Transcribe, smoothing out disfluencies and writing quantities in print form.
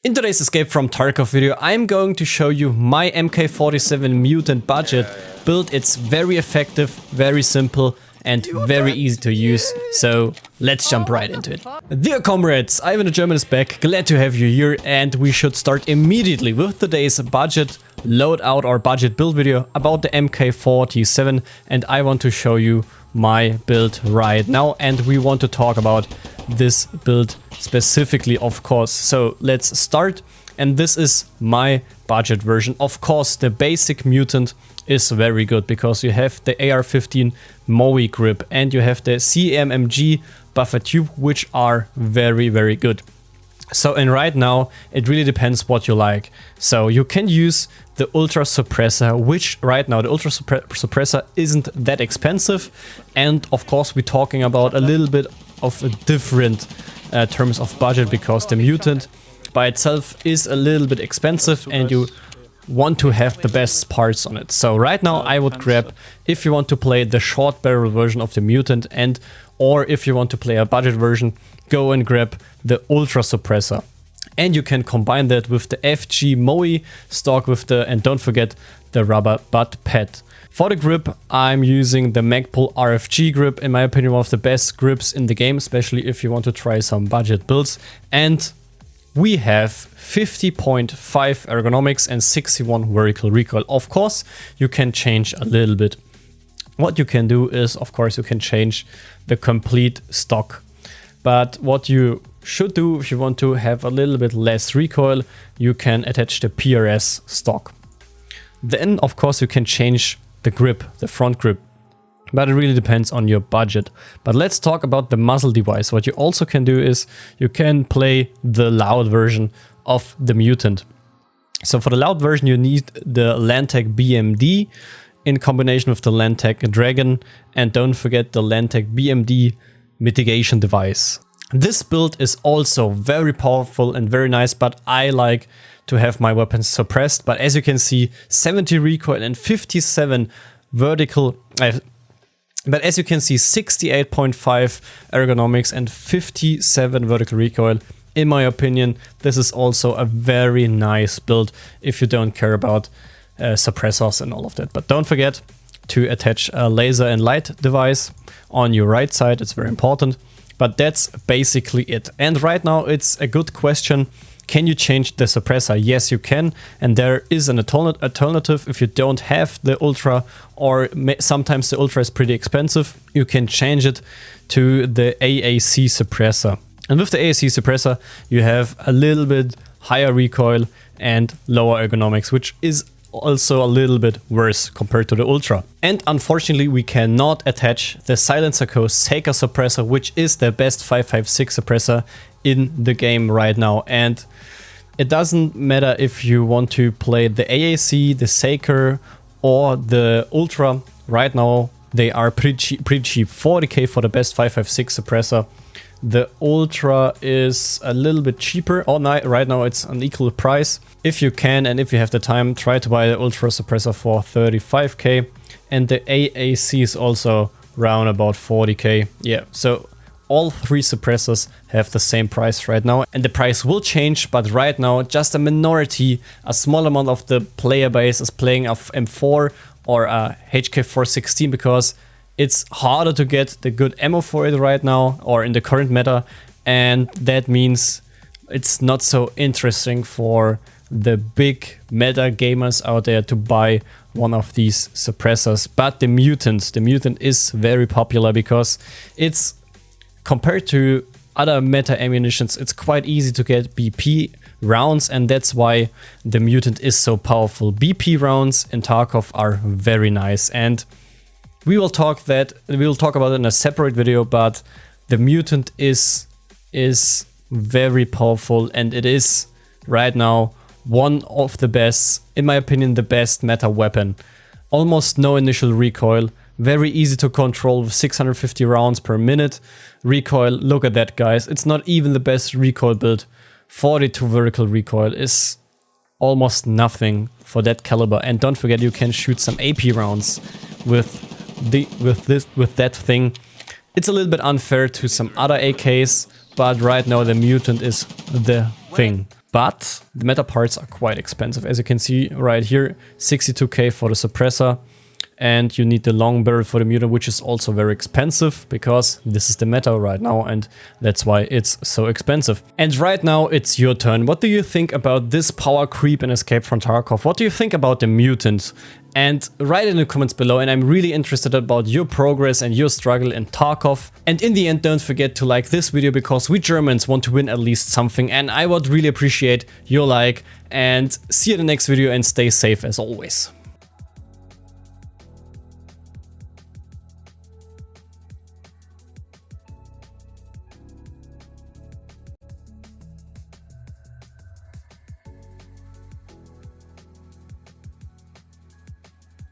In today's Escape from Tarkov video, I'm going to show you my MK47 Mutant budget build. It's very effective, very simple and very easy to use, so let's jump right into it. Dear comrades, Ivan the German is back, glad to have you here, and we should start immediately with today's budget loadout or budget build video about the MK47, and I want to show you my build right now, and we want to talk about this build specifically, of course. So let's start, and this is my budget version. Of course, the basic mutant is very good because you have the AR-15 Moe grip and you have the CMMG buffer tube, which are very good. So, and right now it really depends what you like. So you can use the Ultra Suppressor, which right now the Ultra Suppressor isn't that expensive, and of course we're talking about a little bit of a different terms of budget because the mutant by itself is a little bit expensive and you want to have the best parts on it. So right now I would grab, if you want to play the short barrel version of the mutant, and or if you want to play a budget version, go and grab the Ultra Suppressor. And you can combine that with the FG Moe stock with the, and don't forget, the rubber butt pad. For the grip, I'm using the Magpul RFG grip, in my opinion one of the best grips in the game, especially if you want to try some budget builds. And we have 50.5 ergonomics and 61 vertical recoil. Of course, you can change a little bit. What you can do is, of course, you can change the complete stock. But what you should do if you want to have a little bit less recoil, you can attach the PRS stock. Then, of course, you can change the grip, the front grip. But it really depends on your budget. But let's talk about the muzzle device. What you also can do is you can play the loud version of the mutant. So for the loud version you need the Landtech BMD in combination with the Landtech Dragon, and don't forget the Landtech BMD mitigation device. This build is also very powerful and very nice, but I like to have my weapons suppressed. But as you can see, 70 recoil and 57 vertical. But as you can see, 68.5 ergonomics and 57 vertical recoil. In my opinion, this is also a very nice build if you don't care about suppressors and all of that. But don't forget to attach a laser and light device on your right side. It's very important. But that's basically it. And right now it's a good question. Can you change the suppressor? Yes, you can. And there is an alternative if you don't have the Ultra, or sometimes the Ultra is pretty expensive. You can change it to the AAC suppressor. And with the AAC suppressor, you have a little bit higher recoil and lower ergonomics, which is also a little bit worse compared to the Ultra. And unfortunately, we cannot attach the Silencer Co. Seika suppressor, which is the best 5.56 suppressor in the game right now. And it doesn't matter if you want to play the AAC, the Seika or the Ultra. Right now they are pretty cheap, 40k for the best 5.56 suppressor. The Ultra is a little bit cheaper. Right now it's an equal price. If you can and if you have the time, try to buy the Ultra suppressor for 35k, and the AAC is also around about 40k. Yeah, so all three suppressors have the same price right now, and the price will change, but right now just a minority, a small amount of the player base is playing a M4 or a HK416 because it's harder to get the good ammo for it right now or in the current meta, and that means it's not so interesting for the big meta gamers out there to buy one of these suppressors. But the mutant is very popular because it's, compared to other meta ammunitions, it's quite easy to get BP rounds, and that's why the mutant is so powerful. BP rounds in Tarkov are very nice, and we will talk about it in a separate video, but the mutant is very powerful, and it is right now one of the best, in my opinion, the best meta weapon. Almost no initial recoil, very easy to control with 650 rounds per minute. Recoil, look at that guys, it's not even the best recoil build. 42 vertical recoil is almost nothing for that caliber, and don't forget you can shoot some AP rounds with that thing. It's a little bit unfair to some other AKs, but right now the mutant is the thing. but the meta parts are quite expensive. As you can see right here, 62k for the suppressor. And you need the long barrel for the mutant, which is also very expensive because this is the meta right now and that's why it's so expensive. And right now it's your turn. What do you think about this power creep in Escape from Tarkov? What do you think about the mutant? And write it in the comments below, and I'm really interested about your progress and your struggle in Tarkov. And in the end, don't forget to like this video because we Germans want to win at least something, and I would really appreciate your like. And see you in the next video and stay safe as always.